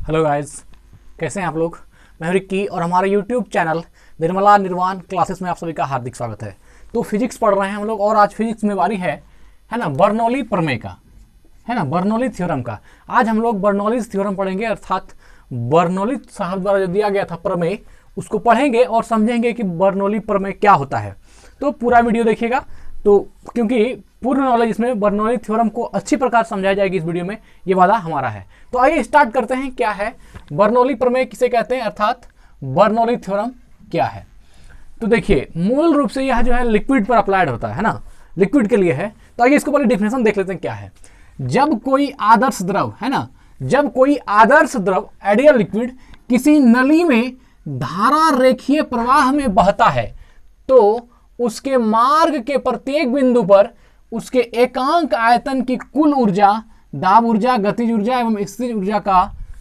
Hello guys, कैसे हैं आप लोग। मैं हूं रिक्की और हमारे यूट्यूब चैनल निर्मला निर्वाण क्लासेस में आप सभी का हार्दिक स्वागत है। तो फिजिक्स पढ़ रहे हैं हम लोग और आज फिजिक्स में बारी है ना बर्नौली प्रमेय का, है ना बर्नौली थ्योरम का। आज हम लोग बर्नौली थ्योरम पढ़ेंगे, अर्थात बर्नौली साहब द्वारा जो दिया गया था प्रमेय उसको पढ़ेंगे और समझेंगे कि बर्नौली प्रमेय क्या होता है। तो पूरा वीडियो देखिएगा, तो क्योंकि पूर्ण नॉलेज इसमें बर्नौली थ्योरम को अच्छी प्रकार समझाई जाएगी इस वीडियो में, ये वादा हमारा है। तो आइए स्टार्ट करते हैं। क्या है बर्नौली प्रमेय, किसे कहते हैं, अर्थात बर्नौली थ्योरम क्या है। तो देखिए, मूल रूप से यह जो है लिक्विड पर अप्लाइड होता है ना, लिक्विड के लिए है। तो आइए इसको पहले डिफिनेशन देख लेते हैं क्या है। जब कोई आदर्श द्रव, है ना, जब कोई आदर्श द्रव आइडियल लिक्विड किसी नली में धारा रेखीय प्रवाह में बहता है तो उसके मार्ग के प्रत्येक बिंदु पर उसके एकांक आयतन की कुल ऊर्जा, दाब ऊर्जा, गतिज ऊर्जा एवं स्थितिज ऊर्जा का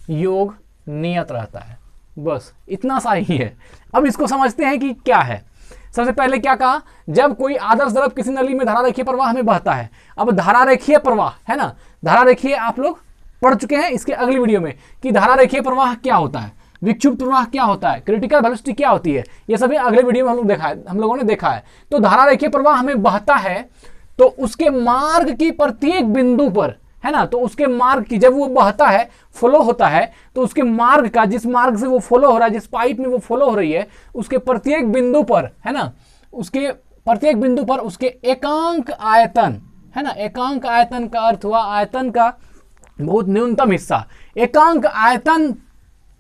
योग नियत रहता है। बस इतना सा ही है। अब इसको समझते हैं कि क्या है। सबसे पहले क्या कहा, जब कोई आदर्श द्रव किसी नली में धारा रेखीय प्रवाह में बहता है। अब धारा रेखीय प्रवाह, है ना, धारा रेखीय आप लोग पढ़ चुके हैं इसके अगली वीडियो में कि धारा रेखीय प्रवाह क्या होता है, विक्षुब्ध प्रवाह क्या होता है, क्रिटिकल वेलोसिटी क्या होती है, ये सभी अगले वीडियो में हम लोगों ने देखा है। तो धारा रेखीय प्रवाह हमें बहता है तो उसके मार्ग की प्रत्येक बिंदु पर, है ना, तो उसके मार्ग की, जब वो बहता है, फ्लो होता है, तो उसके मार्ग का, जिस मार्ग से वो फ्लो हो रहा है, जिस पाइप में वो फ्लो हो रही है, उसके प्रत्येक बिंदु पर, है ना, उसके प्रत्येक बिंदु पर उसके एकांक आयतन, है ना, एकांक आयतन का अर्थ हुआ आयतन का बहुत न्यूनतम हिस्सा, एकांक आयतन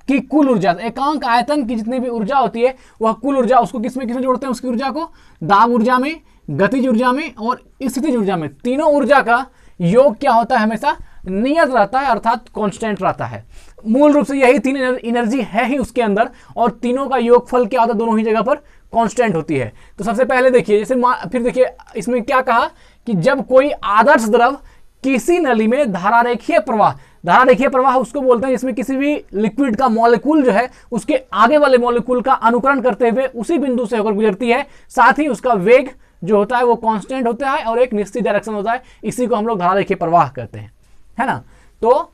की कुल ऊर्जा, एकांक आयतन की जितनी भी ऊर्जा होती है वह कुल ऊर्जा, उसको किसमें किसमें जोड़ते हैं, उसकी ऊर्जा को दाब ऊर्जा में, गतिज ऊर्जा में और स्थितिज ऊर्जा में, तीनों ऊर्जा का योग क्या होता है, हमेशा नियत रहता है, अर्थात कांस्टेंट रहता है। मूल रूप से यही तीन एनर्जी है ही उसके अंदर और तीनों का योगफल क्या होता है, दोनों ही जगह पर कांस्टेंट होती है। तो सबसे पहले देखिए, जैसे फिर देखिए इसमें क्या कहा कि जब कोई आदर्श द्रव किसी नली में धारा रेखीय प्रवाह, धारा रेखीय प्रवाह उसको बोलते हैं जिसमें किसी भी लिक्विड का मॉलिक्यूल जो है उसके आगे वाले मॉलिक्यूल का अनुकरण करते हुए उसी बिंदु से होकर गुजरती है, साथ ही उसका वेग जो होता है वो कांस्टेंट होता है और एक निश्चित डायरेक्शन होता है, इसी को हम लोग धारा रेखीय प्रवाह कहते हैं, है ना। तो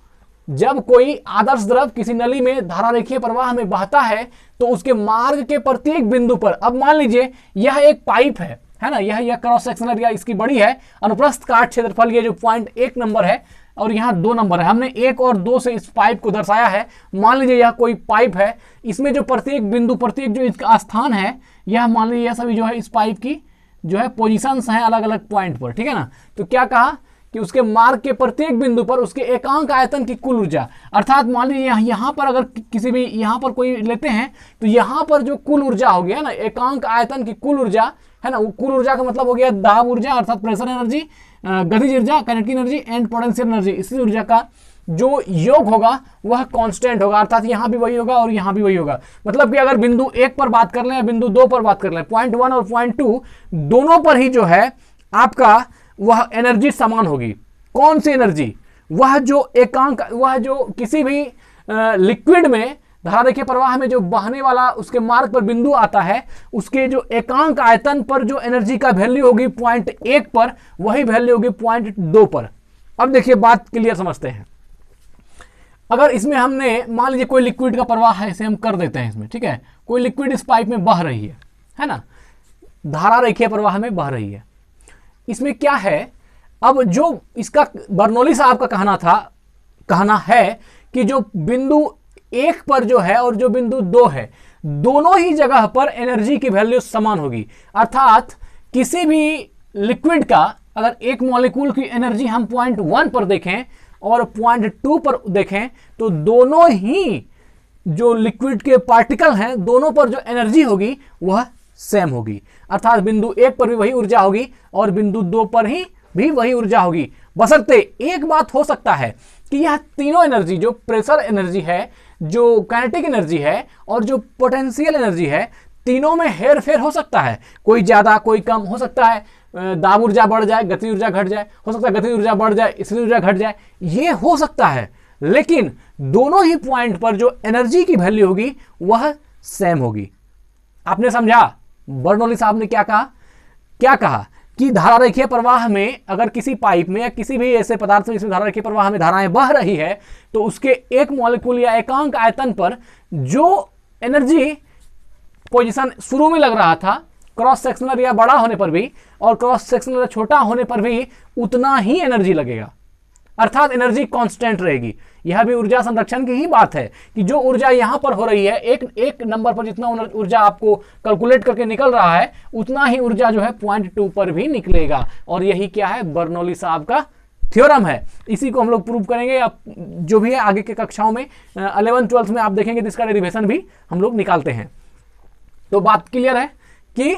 जब कोई आदर्श द्रव किसी नली में धारा रेखीय प्रवाह में बहता है तो उसके मार्ग के प्रत्येक बिंदु पर, अब मान लीजिए यह एक पाइप है ना, यह क्रॉस सेक्शनल एरिया इसकी बड़ी है, अनुप्रस्थ काट क्षेत्रफल ये जो पॉइंट 1 नंबर है और यहाँ 2 नंबर है, हमने 1 और 2 से इस पाइप को दर्शाया है। मान लीजिए यह कोई पाइप है, इसमें जो प्रत्येक बिंदु, प्रत्येक जो इसका स्थान है, यह मान लीजिए यह सभी जो है इस पाइप की जो है पोजीशंस हैं अलग अलग पॉइंट पर, ठीक है ना। तो क्या कहा कि उसके मार्ग के प्रत्येक बिंदु पर उसके एकांक आयतन की कुल ऊर्जा, अर्थात मान लीजिए यहाँ पर अगर किसी भी यहाँ पर कोई लेते हैं तो यहाँ पर जो कुल ऊर्जा हो गया ना, एकांक आयतन की कुल ऊर्जा, है ना, कुल ऊर्जा का मतलब हो गया दाब ऊर्जा अर्थात प्रेशर एनर्जी, गतिज ऊर्जा kinetic energy and potential energy, इसी ऊर्जा का जो योग होगा वह कांस्टेंट होगा, अर्थात यहाँ भी वही होगा और यहाँ भी वही होगा। मतलब कि अगर बिंदु 1 पर बात कर लें या बिंदु 2 पर बात कर लें, पॉइंट 1 और पॉइंट 2 दोनों पर ही जो है आपका वह एनर्जी समान होगी। कौन सी एनर्जी, वह जो एकांक, वह जो किसी भी लिक्विड में धारा रेखीय प्रवाह में जो बहने वाला उसके मार्ग पर बिंदु आता है, उसके जो एकांक आयतन पर जो एनर्जी का वैल्यू होगी पॉइंट 1 पर, वही वैल्यू होगी पॉइंट 2 पर। अब देखिए बात क्लियर समझते हैं। अगर इसमें हमने मान लीजिए कोई लिक्विड का प्रवाह है, इसे हम कर देते हैं इसमें, ठीक है, कोई लिक्विड इस पाइप में बह रही है ना, धारा रेखीय प्रवाह में बह रही है। इसमें क्या है, अब जो इसका बर्नौली साहब का कहना है कि जो बिंदु 1 पर जो है और जो बिंदु 2 है, दोनों ही जगह पर एनर्जी की वैल्यू समान होगी। अर्थात किसी भी लिक्विड का अगर एक मॉलिक्यूल की एनर्जी हम पॉइंट 1 पर देखें और पॉइंट 2 पर देखें तो दोनों ही जो लिक्विड के पार्टिकल हैं, दोनों पर जो एनर्जी होगी वह सेम होगी। अर्थात बिंदु 1 पर भी वही ऊर्जा होगी और बिंदु 2 पर ही भी वही ऊर्जा होगी, बशर्ते एक बात हो सकता है कि यह तीनों एनर्जी, जो प्रेशर एनर्जी है, जो काइनेटिक एनर्जी है और जो पोटेंशियल एनर्जी है, तीनों में हेर फेर हो सकता है, कोई ज्यादा कोई कम हो सकता है, दाब ऊर्जा बढ़ जाए, गति ऊर्जा घट जाए, हो सकता है गति ऊर्जा बढ़ जाए, स्थिति ऊर्जा घट जाए, ये हो सकता है, लेकिन दोनों ही पॉइंट पर जो एनर्जी की वैल्यू होगी वह सेम होगी। आपने समझा बर्नौली साहब ने क्या कहा कि धारा रेखीय प्रवाह में अगर किसी पाइप में या किसी भी ऐसे पदार्थ में जिसमें धारा रेखीय प्रवाह में धाराएं बह रही है, तो उसके एक मॉलिक्यूल या एकांक आयतन पर जो एनर्जी पोजीशन शुरू में लग रहा था क्रॉस सेक्शनल एरिया बड़ा होने पर भी और क्रॉस सेक्शनल एरिया छोटा होने पर भी उतना ही एनर्जी लगेगा, अर्थात एनर्जी कांस्टेंट रहेगी। यह भी ऊर्जा संरक्षण की ही बात है कि जो ऊर्जा यहां पर हो रही है, एक नंबर पर जितना ऊर्जा आपको कैलकुलेट करके निकल रहा है, उतना ही ऊर्जा जो है पॉइंट 2 पर भी निकलेगा। और यही क्या है, बर्नौली साहब का थ्योरम है। इसी को हम लोग प्रूव करेंगे, या जो भी है आगे के कक्षाओं में 11th 12th में आप देखेंगे तो इसका डेरिवेशन भी हम लोग निकालते हैं। तो बात क्लियर है कि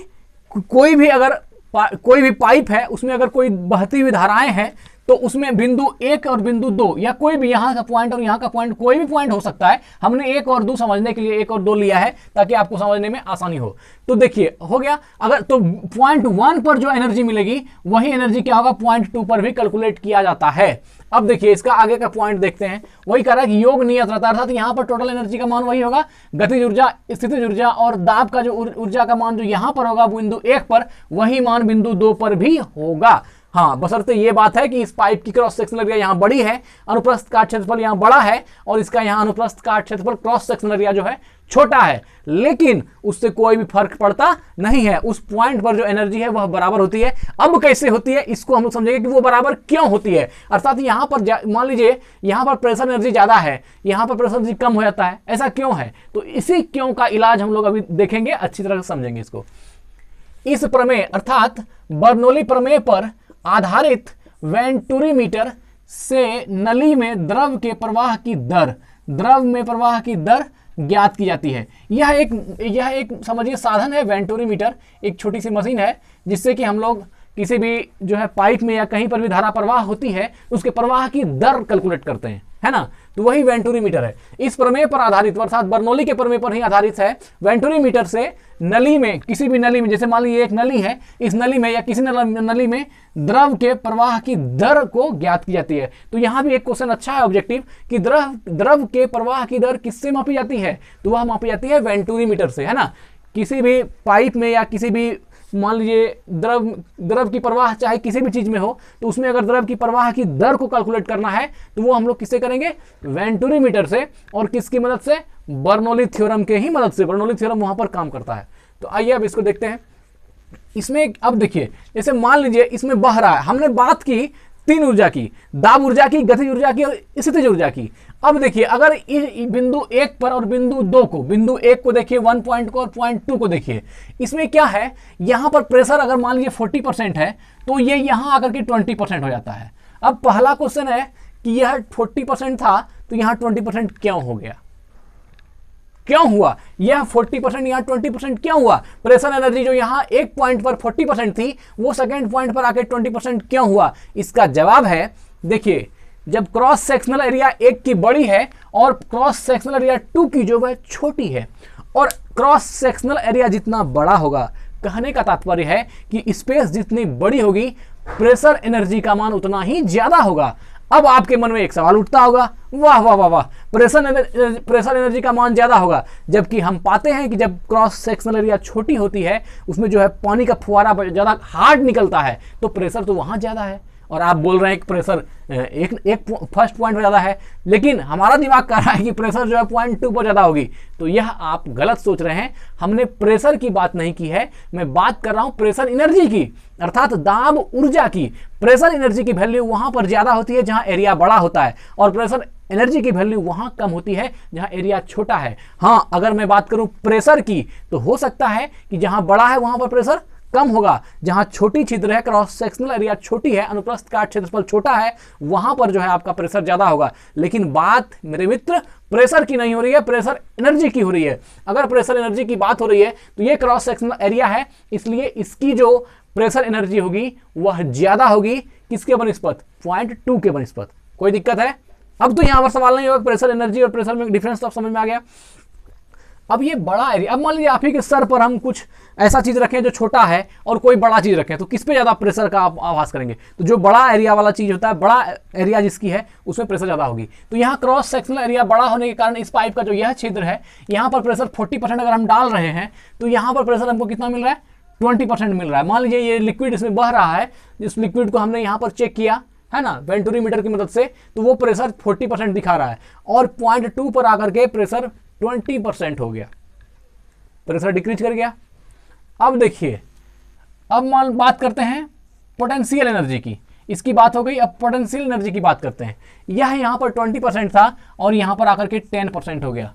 कोई भी पाइप है, उसमें अगर कोई बहती हुई धाराएं हैं, तो उसमें बिंदु 1 और बिंदु 2 या कोई भी यहाँ का पॉइंट और यहाँ का पॉइंट कोई भी पॉइंट हो सकता है। हमने 1 और 2 समझने के लिए 1 और 2 लिया है ताकि आपको समझने में आसानी हो। तो देखिए हो गया, अगर तो पॉइंट 1 पर जो एनर्जी मिलेगी वही एनर्जी क्या होगा, पॉइंट 2 पर भी कैलकुलेट किया जाता है। अब देखिए इसका आगे का पॉइंट देखते हैं। वही कह रहा है कि योग नियत रहता है, अर्थात यहाँ पर टोटल एनर्जी का मान वही होगा, गतिज ऊर्जा, स्थितिज ऊर्जा और दाब का जो ऊर्जा का मान जो यहाँ पर होगा बिंदु 1 पर, वही मान बिंदु 2 पर भी होगा। हाँ, बशर्ते ये बात है कि इस पाइप की क्रॉस सेक्शनल एरिया यहाँ बड़ी है, अनुप्रस्थ काट क्षेत्रफल यहाँ बड़ा है और इसका यहाँ अनुप्रस्थ काट क्षेत्रफल क्रॉस सेक्शनल एरिया जो है छोटा है, लेकिन उससे कोई भी फर्क पड़ता नहीं है। उस पॉइंट पर जो एनर्जी है वह बराबर होती है। अब कैसे होती है इसको हम लोग समझेंगे कि वो बराबर क्यों होती है। अर्थात यहाँ पर मान लीजिए यहाँ पर प्रेशर एनर्जी ज्यादा है, यहाँ पर प्रेशर एनर्जी कम हो जाता है, ऐसा क्यों है? तो इसी क्यों का इलाज हम लोग अभी देखेंगे, अच्छी तरह से समझेंगे इसको। इस प्रमेय अर्थात बर्नौली प्रमेय पर आधारित वेंटुरीमीटर से नली में द्रव में प्रवाह की दर ज्ञात की जाती है। यह एक समझिए साधन है। वेंटुरीमीटर एक छोटी सी मशीन है जिससे कि हम लोग किसी भी जो है पाइप में या कहीं पर भी धारा प्रवाह होती है उसके प्रवाह की दर कैलकुलेट करते हैं, है ना। तो वही वेंटुरीमीटर है। इस प्रमेय पर आधारित अर्थात बर्नौली के प्रमेय पर ही आधारित है। वेंटुरीमीटर से नली में, किसी भी नली में, जैसे मान लीजिए एक नली है, इस नली में या किसी नली में द्रव के प्रवाह की दर को ज्ञात की जाती है। तो यहाँ भी एक क्वेश्चन अच्छा है ऑब्जेक्टिव कि द्रव के प्रवाह की दर किससे मापी जाती है? तो वह मापी जाती है वेंटुरीमीटर से, है ना। किसी भी पाइप में या किसी भी मान लीजिए द्रव की प्रवाह चाहे किसी भी चीज में हो, तो उसमें अगर द्रव की प्रवाह की दर को कैलकुलेट करना है तो वो हम लोग किससे करेंगे? वेंटुरीमीटर से। और किसकी मदद से? बर्नौली थ्योरम के ही मदद से। बर्नौली थ्योरम वहां पर काम करता है। तो आइए अब इसको देखते हैं। इसमें अब देखिए, जैसे मान लीजिए इसमें बह रहा है, हमने बात की 3 ऊर्जा की, दाब ऊर्जा की, गतिज ऊर्जा की और स्थितिज ऊर्जा की। अब देखिए अगर बिंदु 1 पर और बिंदु 2 को, बिंदु 1 को देखिए 1 पॉइंट को और पॉइंट 2 को देखिए, इसमें क्या है, यहां पर प्रेशर अगर मान लीजिए 40% है तो ये यहां आकर के 20% हो जाता है। अब पहला क्वेश्चन है कि यह 40% था तो यहां 20% क्यों हो गया? क्यों हुआ यह 40%, यहां 20% क्यों हुआ? प्रेशर एनर्जी जो यहां एक पॉइंट पर 40% थी वो सेकंड पॉइंट पर आके 20% क्यों हुआ? इसका जवाब है, देखिए जब क्रॉस सेक्शनल एरिया 1 की बड़ी है और क्रॉस सेक्शनल एरिया 2 की जो है छोटी है, और क्रॉस सेक्शनल एरिया जितना बड़ा होगा, कहने का तात्पर्य है कि स्पेस जितनी बड़ी होगी प्रेशर एनर्जी का मान उतना ही ज्यादा होगा। अब आपके मन में एक सवाल उठता होगा, वाह वाह वाह वाह, प्रेशर एनर्जी का मान ज्यादा होगा, जबकि हम पाते हैं कि जब क्रॉस सेक्शनल एरिया छोटी होती है उसमें जो है पानी का फुहारा ज्यादा हार्ड निकलता है, तो प्रेशर तो वहां ज्यादा है। और आप बोल रहे हैं कि प्रेशर एक फर्स्ट पॉइंट पर ज्यादा है, लेकिन हमारा दिमाग कह रहा है कि प्रेशर जो है पॉइंट 2 पर ज्यादा होगी। तो यह आप गलत सोच रहे हैं। हमने प्रेशर की बात नहीं की है, मैं बात कर रहा हूं प्रेशर एनर्जी की, अर्थात दाब ऊर्जा की। प्रेशर एनर्जी की वैल्यू वहां पर ज्यादा होती है जहां एरिया बड़ा होता है, और प्रेशर एनर्जी की वैल्यू वहां कम होती है जहां एरिया छोटा है। हाँ, अगर मैं बात करूं प्रेशर की तो हो सकता है कि जहां बड़ा है वहां पर प्रेशर कम होगा, जहां छोटी छिद्र है, क्रॉस सेक्शनल एरिया छोटी है, अनुप्रस्थ काट क्षेत्रफल छोटा है, वहां पर जो है आपका प्रेशर ज्यादा होगा। लेकिन बात मेरे मित्र प्रेशर की नहीं हो रही है, प्रेशर एनर्जी की हो रही है। अगर प्रेशर एनर्जी की बात हो रही है तो ये क्रॉस सेक्शनल एरिया है, इसलिए इसकी जो प्रेशर एनर्जी होगी वह ज्यादा होगी। किसके बनिस्पत? पॉइंट 2 के बनिस्पत। कोई दिक्कत है? अब तो यहां पर सवाल नहीं होगा, प्रेशर एनर्जी और प्रेशर में डिफरेंस तो समझ में आ गया। अब ये बड़ा एरिया, अब मान लीजिए आप ही के सर पर हम कुछ ऐसा चीज रखें जो छोटा है और कोई बड़ा चीज रखें, तो किस पे ज्यादा प्रेशर का आप आभास करेंगे? तो जो बड़ा एरिया वाला चीज होता है, बड़ा एरिया जिसकी है उसमें प्रेशर ज्यादा होगी। तो यहाँ क्रॉस सेक्शनल एरिया बड़ा होने के कारण इस पाइप का जो यह छिद्र है, यहाँ पर प्रेशर 40% अगर हम डाल रहे हैं तो यहाँ पर प्रेशर हमको कितना मिल रहा है? 20% मिल रहा है। मान लीजिए ये लिक्विड इसमें बह रहा है, जिस लिक्विड को हमने यहाँ पर चेक किया है ना वेंटुरीमीटर की मदद से, तो वो प्रेशर 40% दिखा रहा है और 0.2 पर आकर के प्रेशर 20% हो गया, प्रेशर डिक्रीज कर गया। अब देखिए, अब बात करते हैं पोटेंशियल एनर्जी की, इसकी बात हो गई। अब पोटेंशियल एनर्जी की बात करते हैं। यह यहाँ पर 20% था और यहाँ पर आकर के 10% हो गया,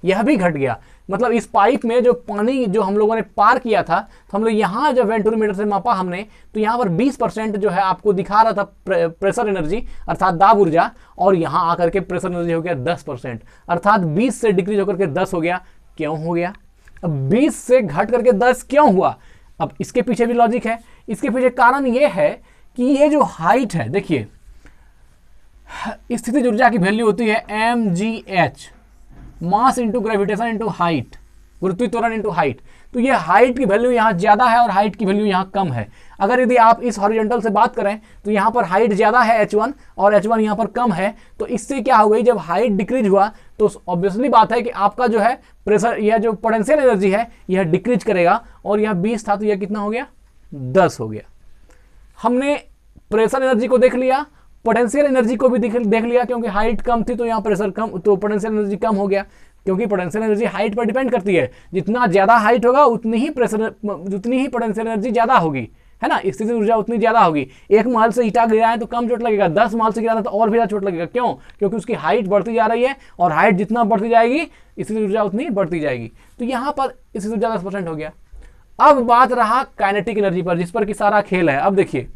यह भी घट गया। मतलब इस पाइप में जो पानी जो हम लोगों ने पार किया था, तो हम लोग यहाँ जब वेंटुरीमीटर से मापा हमने, तो यहाँ पर 20% जो है आपको दिखा रहा था प्रेशर एनर्जी अर्थात दाब ऊर्जा, और यहाँ आकर के प्रेशर एनर्जी हो गया 10%, अर्थात 20 से डिक्रीज होकर के 10 हो गया। क्यों हो गया? अब 20 से घट करके 10 क्यों हुआ? अब इसके पीछे भी लॉजिक है। इसके पीछे कारण ये है कि ये जो हाइट है, देखिए स्थितिज ऊर्जा की वैल्यू होती है mgh, mass into gravitation into height, गुरुत्वीय त्वरण इंटू हाइट। तो ये हाइट की वैल्यू यहाँ ज्यादा है और हाइट की वैल्यू यहाँ कम है। अगर यदि आप इस हॉरिजॉन्टल से बात करें तो यहाँ पर हाइट ज्यादा है h1 और h1 यहाँ पर कम है, तो इससे क्या हो गई, जब हाइट डिक्रीज हुआ तो ऑब्वियसली बात है कि आपका जो है प्रेशर, यह जो पोटेंशियल एनर्जी है यह डिक्रीज करेगा, और यह 20 था तो यह कितना हो गया, 10 हो गया। हमने प्रेशर एनर्जी को देख लिया, पोटेंशियल एनर्जी को भी देख लिया, क्योंकि हाइट कम थी तो यहाँ प्रेशर कम, तो पोटेंशियल एनर्जी कम हो गया, क्योंकि पोटेंशियल एनर्जी हाइट पर डिपेंड करती है। जितना ज्यादा हाइट होगा उतनी ही पोटेंशियल एनर्जी ज्यादा होगी, है ना, स्थितिज ऊर्जा उतनी ज्यादा होगी। एक महल से ईटा गिरा है तो कम चोट लगेगा, 10 महल से गिरा है तो और भी ज्यादा चोट लगेगा। क्यों? क्योंकि उसकी हाइट बढ़ती जा रही है, और हाइट जितना बढ़ती जाएगी स्थितिज ऊर्जा उतनी बढ़ती जाएगी। तो यहाँ पर स्थितिज ऊर्जा 10% हो गया। अब बात रहा काइनेटिक एनर्जी पर, जिस पर कि सारा खेल है। अब देखिए,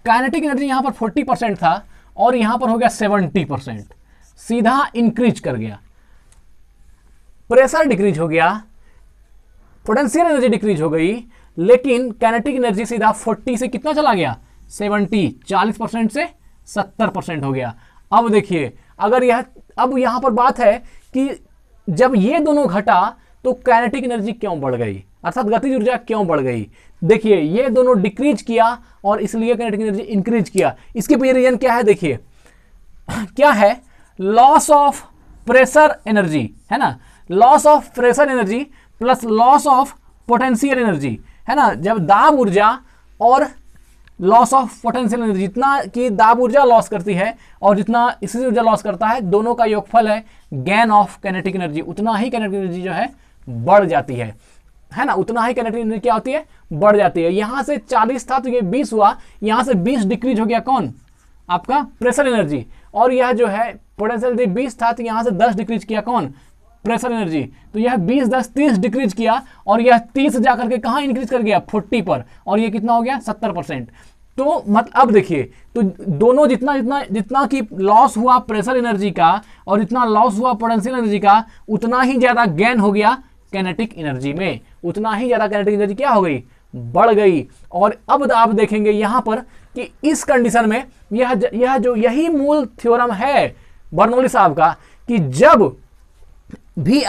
काइनेटिक एनर्जी यहाँ पर 40% था और यहाँ पर हो गया 70%, सीधा इंक्रीज कर गया। प्रेशर डिक्रीज हो गया, पोटेंशियल एनर्जी डिक्रीज हो गई, लेकिन काइनेटिक एनर्जी सीधा 40 से कितना चला गया, 70, 40% से 70% हो गया। अब देखिए, अगर यह, अब यहां पर बात है कि जब ये दोनों घटा तो काइनेटिक एनर्जी क्यों बढ़ गई, अर्थात गतिज ऊर्जा क्यों बढ़ गई। देखिए, ये दोनों डिक्रीज किया और इसलिए काइनेटिक एनर्जी इंक्रीज किया। इसके पीछे रीजन क्या है, देखिए क्या है, लॉस ऑफ प्रेशर एनर्जी, है ना, loss of pressure energy plus loss of potential energy, है ना। जब दाब ऊर्जा और लॉस ऑफ पोटेंशियल एनर्जी, जितना कि दाब ऊर्जा लॉस करती है और जितना स्थितिज ऊर्जा लॉस करता है, दोनों का योगफल है गेन ऑफ काइनेटिक एनर्जी, उतना ही काइनेटिक एनर्जी जो है बढ़ जाती है ना, उतना ही काइनेटिक एनर्जी क्या होती है, बढ़ जाती है। यहां से 40 था तो ये 20 हुआ, यहां से 20 डिक्रीज हो गया, कौन, आपका प्रेशर एनर्जी, और यह जो है पोटेंशियल एनर्जी 20 था तो यहां से 10 डिक्रीज किया, कौन, प्रेशर एनर्जी। तो यह 20, 10, 30 डिक्रीज किया और यह 30 जाकर के कहां इंक्रीज कर गया, 40 पर, और ये कितना हो गया, 70%। तो मतलब अब देखिए, तो दोनों जितना कि लॉस हुआ प्रेशर एनर्जी का और जितना लॉस हुआ पोटेंशियल एनर्जी का, उतना ही ज्यादा गेन हो गया काइनेटिक एनर्जी में, उतना ही ज्यादा काइनेटिक एनर्जी क्या हो गई, बढ़ गई। और अब आप देखेंगे यहां पर कि इस कंडीशन में यही मूल थ्योरम है बर्नौली साहब का, कि जब भी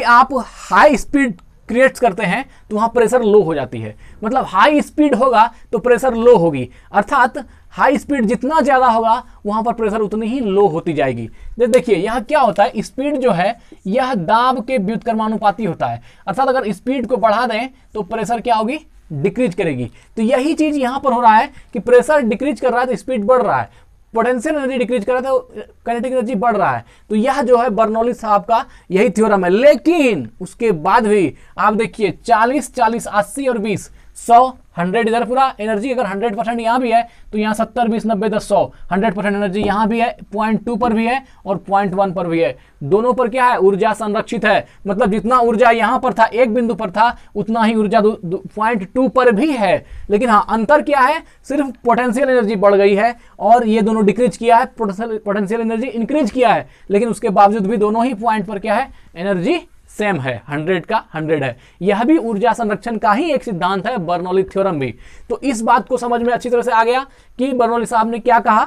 आप हाई स्पीड क्रिएट्स करते हैं तो वहां प्रेशर लो हो जाती है। मतलब हाई स्पीड होगा तो प्रेशर लो होगी, अर्थात हाई स्पीड जितना ज्यादा होगा वहां पर प्रेशर उतनी ही लो होती जाएगी। देखिए यहां क्या होता है, स्पीड जो है यह दाब के व्युत्क्रमानुपाती होता है, अर्थात अगर स्पीड को बढ़ा दें तो प्रेशर क्या होगी, डिक्रीज करेगी। तो यही चीज यहां पर हो रहा है कि प्रेशर डिक्रीज कर रहा है तो स्पीड बढ़ रहा है, पोटेंशियल एनर्जी डिक्रीज कर रहा है तो काइनेटिक एनर्जी बढ़ रहा है। तो यह जो है बर्नौली साहब का यही थ्योरम है। लेकिन उसके बाद भी आप देखिए 40, 40, 80 और 20, 100, 100 इधर पूरा एनर्जी, अगर 100% यहाँ भी है तो यहाँ 70, 20, 90, 10, 100, 100% एनर्जी यहाँ भी है, 0.2 पर भी है और 0.1 पर भी है। दोनों पर क्या है, ऊर्जा संरक्षित है। मतलब जितना ऊर्जा यहाँ पर था, एक बिंदु पर था, उतना ही ऊर्जा 0.2 पर भी है। लेकिन हाँ, अंतर क्या है, सिर्फ पोटेंशियल एनर्जी बढ़ गई है और ये दोनों डिक्रीज किया है, पोटेंशियल एनर्जी इंक्रीज किया है। लेकिन उसके बावजूद भी दोनों ही पॉइंट पर क्या है, एनर्जी सेम है, 100 का 100 है। यह भी ऊर्जा संरक्षण का ही एक सिद्धांत है, बर्नौली थ्योरम भी। तो इस बात को समझ में अच्छी तरह से आ गया कि बर्नौली साहब ने क्या कहा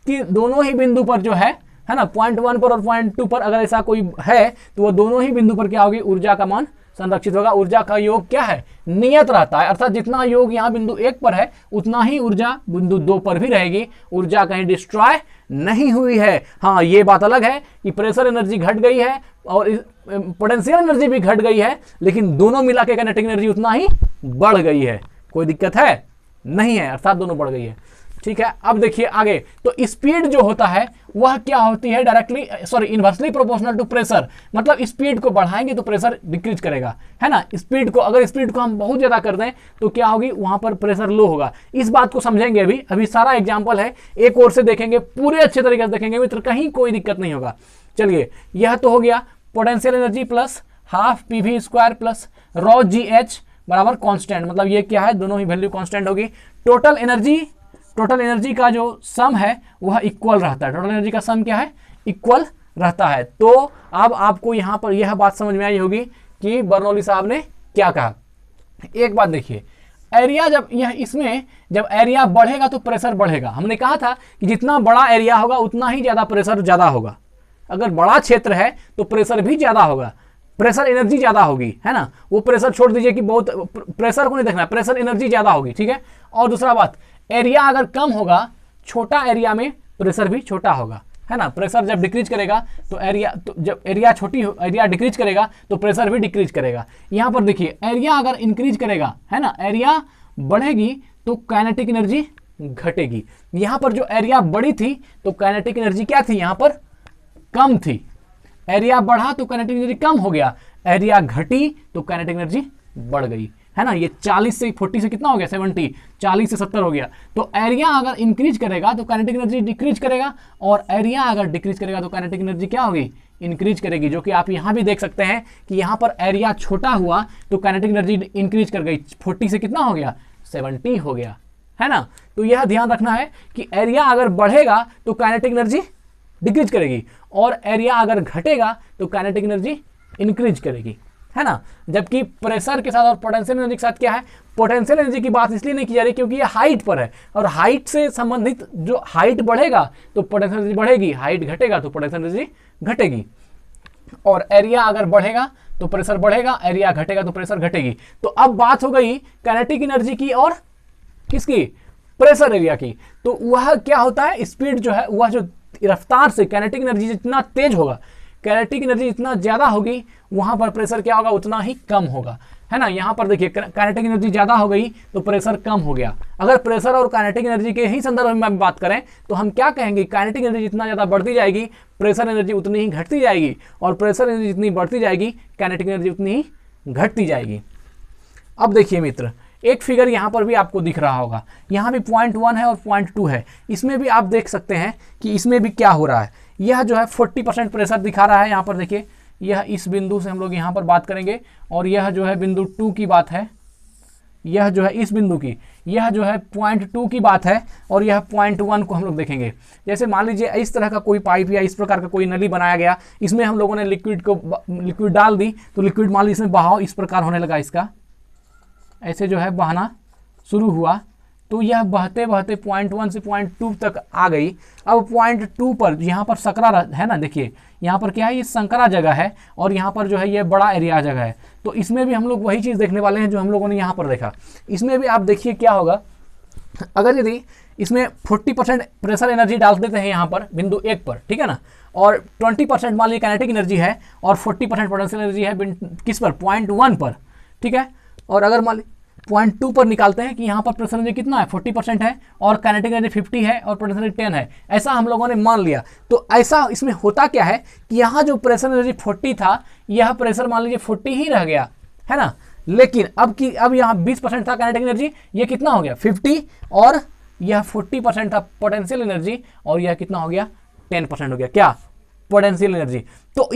कि दोनों ही बिंदु पर जो है ना, 0.1 पर और 0.2 पर अगर ऐसा कोई है तो वो दोनों ही बिंदु पर क्या होगी, ऊर्जा का मान संरक्षित होगा। ऊर्जा का योग क्या है, नियत रहता है, अर्थात जितना योग यहाँ बिंदु 1 पर है उतना ही ऊर्जा बिंदु 2 पर भी रहेगी। ऊर्जा कहीं डिस्ट्रॉय नहीं हुई है। हाँ, ये बात अलग है कि प्रेशर एनर्जी घट गई है और पोटेंशियल एनर्जी भी घट गई है, लेकिन दोनों मिला के काइनेटिक एनर्जी उतना ही बढ़ गई है। कोई दिक्कत है नहीं है, अर्थात दोनों बढ़ गई है। ठीक है, अब देखिए आगे। तो स्पीड जो होता है वह क्या होती है, directly inversely proportional to pressure. मतलब स्पीड को बढ़ाएंगे तो प्रेशर डिक्रीज करेगा, है ना। स्पीड को अगर स्पीड को हम बहुत ज्यादा कर दें तो क्या होगी, वहां पर प्रेशर लो होगा। इस बात को समझेंगे अभी सारा एग्जाम्पल है, एक और से देखेंगे, पूरे अच्छे तरीके से देखेंगे मित्र, कहीं कोई दिक्कत नहीं होगा। चलिए, यह तो हो गया potential energy plus half PV square plus raw जी एच बराबर कांस्टेंट। मतलब ये क्या है, दोनों ही वैल्यू कांस्टेंट होगी। टोटल एनर्जी का जो सम है वह इक्वल रहता है। टोटल एनर्जी का सम क्या है, इक्वल रहता है। तो अब आपको यहां पर यह बात समझ में आई होगी कि बर्नौली साहब ने क्या कहा। एक बात देखिए, एरिया जब एरिया बढ़ेगा तो प्रेशर बढ़ेगा। हमने कहा था कि जितना बड़ा एरिया होगा उतना ही ज्यादा प्रेशर ज्यादा होगा। अगर बड़ा क्षेत्र है तो प्रेशर भी ज्यादा होगा, प्रेशर एनर्जी ज्यादा होगी, है ना। वो प्रेशर छोड़ दीजिए कि बहुत प्रेशर को नहीं देखना, प्रेशर एनर्जी ज्यादा होगी। ठीक है, और दूसरा बात, एरिया अगर कम होगा, छोटा एरिया में प्रेशर भी छोटा होगा, है ना। प्रेशर जब डिक्रीज करेगा तो जब एरिया डिक्रीज करेगा तो प्रेशर भी डिक्रीज करेगा। यहां पर देखिए, एरिया अगर इंक्रीज करेगा, है ना, एरिया बढ़ेगी तो काइनेटिक एनर्जी घटेगी। यहां पर जो एरिया बड़ी थी तो काइनेटिक एनर्जी क्या थी, यहां पर कम थी। एरिया बढ़ा तो काइनेटिक एनर्जी कम हो गया, एरिया घटी तो काइनेटिक एनर्जी बढ़ गई, है ना। ये 40 से 40 से कितना हो गया, 70, 40 से 70 हो गया। तो एरिया अगर इंक्रीज करेगा तो काइनेटिक एनर्जी डिक्रीज करेगा, और एरिया अगर डिक्रीज करेगा तो काइनेटिक एनर्जी क्या होगी, इंक्रीज करेगी। जो कि आप यहां भी देख सकते हैं कि यहां पर एरिया छोटा हुआ तो काइनेटिक एनर्जी इंक्रीज कर गई, 40 से कितना हो गया, 70 हो गया, है ना। तो यह ध्यान रखना है कि एरिया अगर बढ़ेगा तो काइनेटिक एनर्जी डिक्रीज करेगी, और एरिया अगर घटेगा तो काइनेटिक एनर्जी इंक्रीज करेगी, है ना। जबकि प्रेशर के साथ और पोटेंशियल एनर्जी के साथ क्या है, पोटेंशियल एनर्जी की बात इसलिए नहीं की जा रही क्योंकि ये हाइट पर है, और हाइट से संबंधित जो हाइट बढ़ेगा तो पोटेंशियल एनर्जी बढ़ेगी, हाइट घटेगा तो पोटेंशियल एनर्जी घटेगी। और एरिया अगर बढ़ेगा तो प्रेशर बढ़ेगा, एरिया घटेगा तो प्रेशर घटेगी। तो अब बात हो गई काइनेटिक एनर्जी की और किसकी, प्रेशर एरिया की। तो वह क्या होता है, स्पीड जो है वह जो रफ्तार से काइनेटिक एनर्जी जितना तेज होगा, काइनेटिक एनर्जी जितना ज्यादा होगी, वहां पर प्रेशर क्या होगा, उतना ही कम होगा, है ना। यहां पर देखिए, काइनेटिक एनर्जी ज्यादा हो गई तो प्रेशर कम हो गया। अगर प्रेशर और काइनेटिक एनर्जी के ही संदर्भ में बात करें तो हम क्या कहेंगे, काइनेटिक एनर्जी जितना ज्यादा बढ़ती जाएगी प्रेशर एनर्जी उतनी ही घटती जाएगी, और प्रेशर एनर्जी जितनी बढ़ती जाएगी काइनेटिक एनर्जी उतनी ही घटती जाएगी। अब देखिए मित्र, एक फिगर यहां पर भी आपको दिख रहा होगा, यहां भी 0.1 है और 0.2 है। इसमें भी आप देख सकते हैं कि इसमें भी क्या हो रहा है। यह जो है 40% प्रेशर दिखा रहा है। यहाँ पर देखिए, यह इस बिंदु से हम लोग यहाँ पर बात करेंगे, और यह जो है बिंदु 2 की बात है, यह जो है इस बिंदु की, यह जो है 0.2 की बात है, और यह 0.1 को हम लोग देखेंगे। जैसे मान लीजिए इस तरह का कोई पाइप या इस प्रकार का कोई नली बनाया गया, इसमें हम लोगों ने लिक्विड डाल दी, तो लिक्विड मान लीजिए इसमें बहाव इस प्रकार होने लगा, इसका ऐसे जो है बहना शुरू हुआ, तो यह बहते बहते 0.1 से 0.2 तक आ गई। अब 0.2 पर यहाँ पर सकरा है ना, देखिए यहाँ पर क्या है, ये संकरा जगह है, और यहाँ पर जो है ये बड़ा एरिया जगह है। तो इसमें भी हम लोग वही चीज़ देखने वाले हैं जो हम लोगों ने यहाँ पर देखा। इसमें भी आप देखिए क्या होगा, अगर यदि इसमें 40% प्रेशर एनर्जी डाल देते हैं यहाँ पर बिंदु 1 पर, ठीक है ना, और 20% मान लीजिए काइनेटिक एनर्जी है, और 40% पोटेंशियल एनर्जी है किस पर, 0.1 पर, ठीक है। और अगर मान लीजिए 0.2 पर निकालते हैं कि यहाँ पर प्रेशर एनर्जी कितना है, 40% है, और काइनेटिक एनर्जी 50 है, और पोटेंशियल एनर्जी 10 है, ऐसा हम लोगों ने मान लिया। तो ऐसा इसमें होता क्या है कि यहाँ जो प्रेशर एनर्जी 40 था, यह प्रेशर मान लीजिए 40 ही रह गया, है ना। लेकिन अब यहाँ 20% था काइनेटिक एनर्जी, ये कितना हो गया 50, और यह 40% था पोटेंशियल एनर्जी, और यह कितना हो गया 10% हो गया, क्या, पोटेंशियल एनर्जी। तो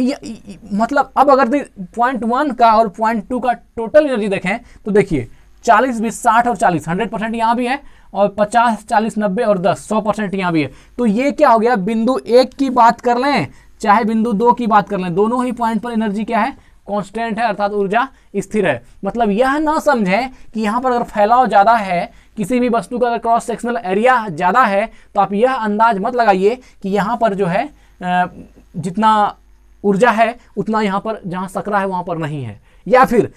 मतलब अब अगर 0.1 का और 0.2 का टोटल एनर्जी देखें तो देखिए 40, 20, 60 और 40, 100% यहाँ भी है, और 50, 40, 90 और 10, 100% यहाँ भी है। तो ये क्या हो गया, बिंदु 1 की बात कर लें चाहे बिंदु 2 की बात कर लें, दोनों ही पॉइंट पर एनर्जी क्या है, कांस्टेंट है, अर्थात ऊर्जा स्थिर है। मतलब यह ना समझें कि यहाँ पर अगर फैलाव ज़्यादा है, किसी भी वस्तु का अगर क्रॉस सेक्शनल एरिया ज़्यादा है, तो आप यह अंदाज मत लगाइए कि यहाँ पर जो है जितना ऊर्जा है उतना यहाँ पर जहाँ सकरा है वहाँ पर नहीं है। या फिर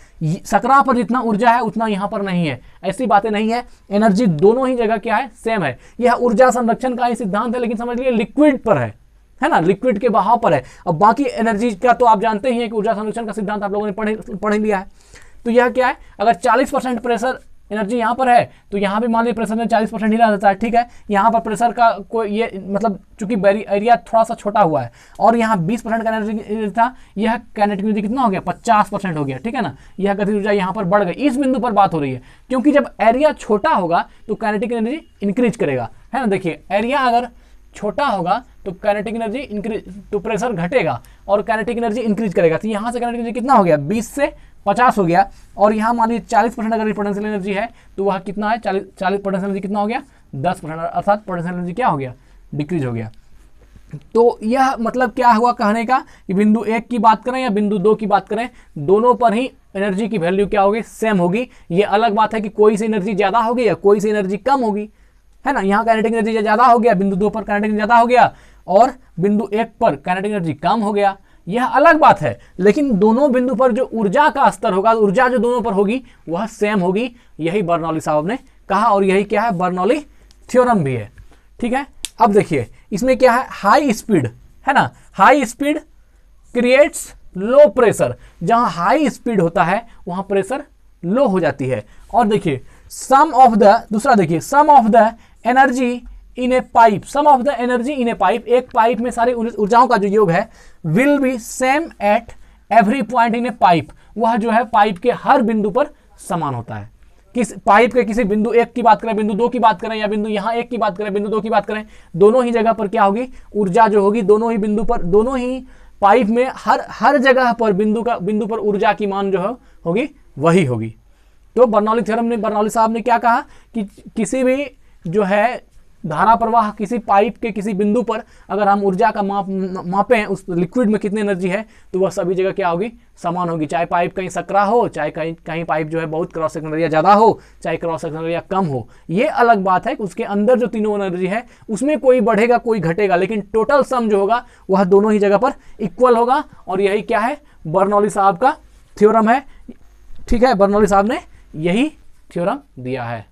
सकरा पर जितना ऊर्जा है उतना यहाँ पर नहीं है, ऐसी बातें नहीं है। एनर्जी दोनों ही जगह क्या है, सेम है। यह ऊर्जा संरक्षण का ही सिद्धांत है, लेकिन समझ लीजिए लिक्विड पर है ना, लिक्विड के बहाव पर है। अब बाकी एनर्जी का तो आप जानते ही हैं कि ऊर्जा संरक्षण का सिद्धांत आप लोगों ने पढ़ लिया है। तो यह क्या है, अगर 40% प्रेशर एनर्जी यहाँ पर है तो यहाँ भी मान लीजिए प्रेशर में 40% ही रह जाता है, ठीक है। यहाँ पर प्रेशर का कोई ये मतलब चूंकि एरिया थोड़ा सा छोटा हुआ है और यहाँ 20% का एनर्जी था, यह काइनेटिक एनर्जी कितना हो गया, 50% हो गया, ठीक है ना। यह गतिज ऊर्जा यहाँ पर बढ़ गई। इस बिंदु पर बात हो रही है, क्योंकि जब एरिया छोटा होगा तो काइनेटिक एनर्जी इंक्रीज करेगा, है ना। देखिए एरिया अगर छोटा होगा तो काइनेटिक एनर्जी इंक्रीज, तो प्रेशर घटेगा और काइनेटिक एनर्जी इंक्रीज करेगा। तो यहाँ से काइनेटिक एनर्जी कितना हो गया, 20 से 50 हो गया। और यहाँ मान लीजिए 40% अगर पोटेंशियल एनर्जी है तो वह कितना है, 40 पोटेंशियल एनर्जी कितना हो गया, 10%, अर्थात पोटेंशियल एनर्जी क्या हो गया, डिक्रीज हो गया। तो यह मतलब क्या हुआ कहने का कि बिंदु 1 की बात करें या बिंदु 2 की बात करें, दोनों पर ही एनर्जी की वैल्यू क्या होगी, सेम होगी। ये अलग बात है कि कोई सी एनर्जी ज्यादा होगी या कोई सी एनर्जी कम होगी, है ना। यहाँ काइनेटिक एनर्जी ज्यादा हो गया, बिंदु 2 पर काइनेटिक एनर्जी ज्यादा हो गया और बिंदु 1 पर काइनेटिक एनर्जी कम हो गया, यह अलग बात है। लेकिन दोनों बिंदु पर जो ऊर्जा का स्तर होगा, ऊर्जा जो दोनों पर होगी वह सेम होगी, यही बर्नौली साहब ने कहा और यही क्या है, बर्नौली थ्योरम भी है, ठीक है। अब देखिए इसमें क्या है, हाई स्पीड, है ना, high speed creates low pressure. जहां हाई स्पीड होता है वहां प्रेशर लो हो जाती है। और देखिए सम ऑफ द, दूसरा देखिए sum of the energy in a pipe, sum of the energy in a pipe, एक पाइप में सारी ऊर्जाओं का जो योग है will be same at every point in a pipe, वह जो है पाइप के हर बिंदु पर समान होता है। किस पाइप के किसी बिंदु 1 की बात करें, बिंदु 2 की बात करें या बिंदु यहाँ 1 की बात करें, बिंदु 2 की बात करें, दोनों ही जगह पर क्या होगी, ऊर्जा जो होगी दोनों ही बिंदु पर, दोनों ही पाइप में हर जगह पर बिंदु पर ऊर्जा की मान जो होगी वही होगी। तो बर्नौली थ्योरम ने, बर्नौली साहब ने क्या कहा कि किसी भी जो है धारा प्रवाह किसी पाइप के किसी बिंदु पर अगर हम ऊर्जा का मापें उस लिक्विड में कितनी एनर्जी है तो वह सभी जगह क्या होगी, समान होगी। चाहे पाइप कहीं सकरा हो, चाहे कहीं पाइप जो है बहुत क्रॉस सेक्शनल एरिया ज़्यादा हो, चाहे क्रॉस सेक्शनल एरिया कम हो। ये अलग बात है कि उसके अंदर जो तीनों एनर्जी है उसमें कोई बढ़ेगा कोई घटेगा, लेकिन टोटल सम जो होगा वह दोनों ही जगह पर इक्वल होगा। और यही क्या है, बर्नौली साहब का थ्योरम है, ठीक है। बर्नौली साहब ने यही थ्योरम दिया है।